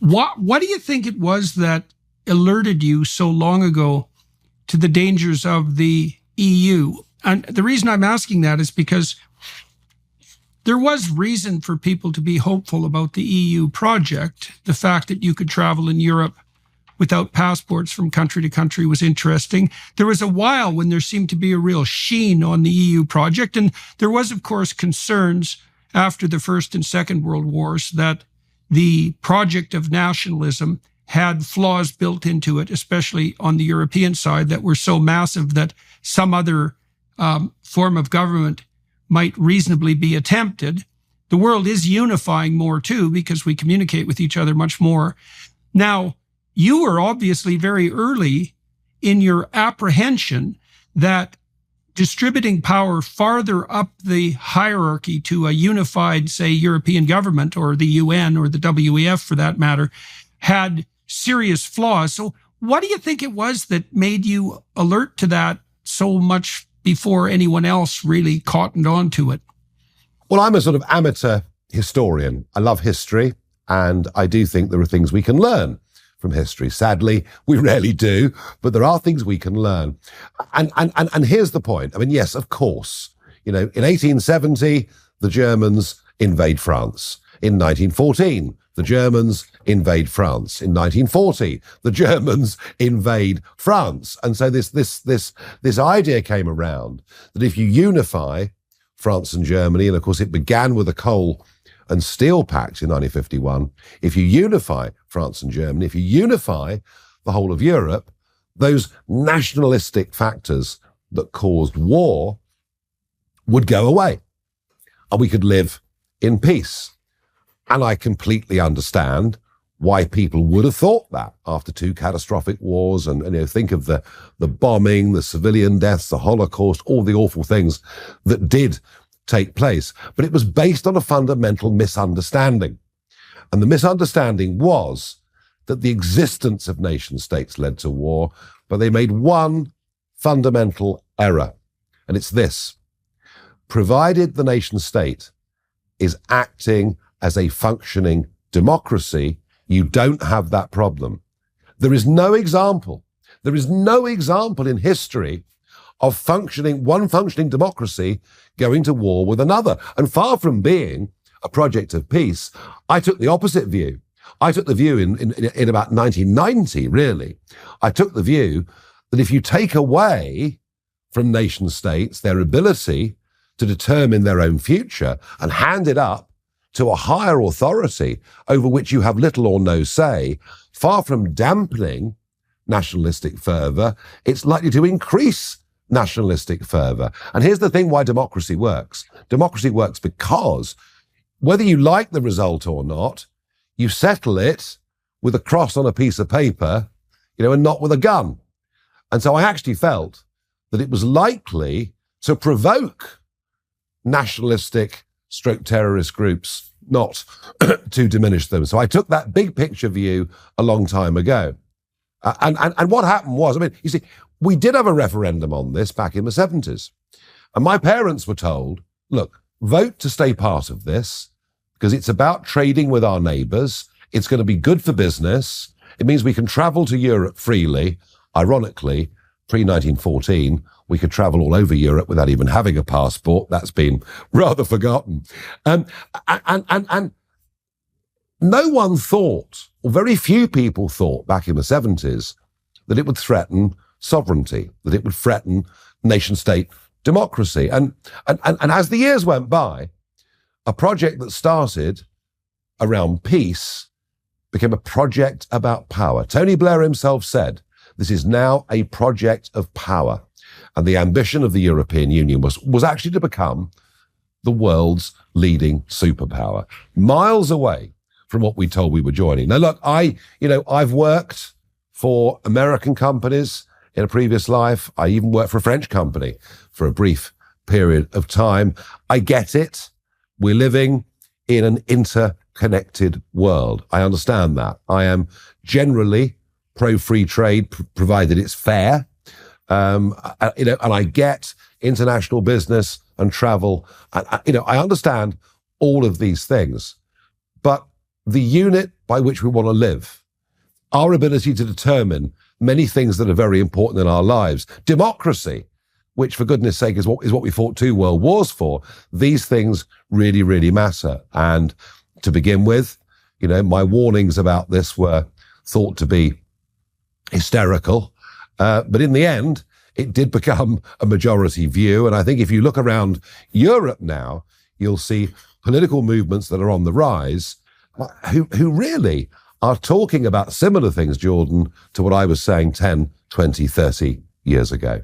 What do you think it was that alerted you so long ago to the dangers of the EU? And the reason I'm asking that is because there was reason for people to be hopeful about the EU project. The fact that you could travel in Europe without passports from country to country was interesting. There was a while when there seemed to be a real sheen on the EU project. And there was, of course, concerns after the First and Second World Wars that the project of nationalism had flaws built into it, especially on the European side, that were so massive that some other form of government might reasonably be attempted. The world is unifying more too, because we communicate with each other much more. Now, you were obviously very early in your apprehension that distributing power farther up the hierarchy to a unified, say, European government or the UN or the WEF for that matter, had serious flaws. So what do you think it was that made you alert to that so much before anyone else really cottoned on to it? Well, I'm a sort of amateur historian. I love history, and I do think there are things we can learn from history. Sadly, we rarely do, but there are things we can learn. And here's the point. I mean, yes, of course, in 1870, the Germans invade France. In 1914, the Germans invade France. In 1940, the Germans invade France. And so this idea came around that if you unify France and Germany, and of course it began with the Coal and Steel Pact in 1951, if you unify France and Germany, if you unify the whole of Europe, those nationalistic factors that caused war would go away and we could live in peace. And I completely understand why people would have thought that after two catastrophic wars and think of the bombing, the civilian deaths, the Holocaust, all the awful things that did take place. But it was based on a fundamental misunderstanding. And the misunderstanding was that the existence of nation states led to war, but they made one fundamental error. And it's this: provided the nation state is acting as a functioning democracy, you don't have that problem. There is no example in history of one functioning democracy going to war with another. And far from being a project of peace, I took the opposite view. I took the view in about 1990, really. I took the view that if you take away from nation states their ability to determine their own future and hand it up to a higher authority over which you have little or no say, far from dampening nationalistic fervour, it's likely to increase nationalistic fervour. And here's the thing why democracy works. Democracy works because whether you like the result or not, you settle it with a cross on a piece of paper, and not with a gun. And so I actually felt that it was likely to provoke nationalistic terrorist groups, not to diminish them. So I took that big picture view a long time ago. And what happened was, you see, we did have a referendum on this back in the 70s. And my parents were told, look, vote to stay part of this because it's about trading with our neighbours. It's going to be good for business. It means we can travel to Europe freely. Ironically, pre-1914, we could travel all over Europe without even having a passport. That's been rather forgotten. And no one thought, or very few people thought back in the 70s, that it would threaten sovereignty, that it would threaten nation-state democracy. And as the years went by, a project that started around peace became a project about power. Tony Blair himself said, this is now a project of power. And the ambition of the European Union was actually to become the world's leading superpower, miles away from what we told we were joining. Now, look, I've worked for American companies in a previous life. I even worked for a French company for a brief period of time. I get it. We're living in an interconnected world. I understand that. I am generally pro-free trade, provided it's fair. And I get international business and travel. I understand all of these things. But the unit by which we want to live, our ability to determine many things that are very important in our lives, democracy, which for goodness sake is what we fought 2 world wars for. These things really, really matter. And to begin with, you know, my warnings about this were thought to be hysterical. But in the end, it did become a majority view. And I think if you look around Europe now, you'll see political movements that are on the rise who really are talking about similar things, Jordan, to what I was saying 10, 20, 30 years ago.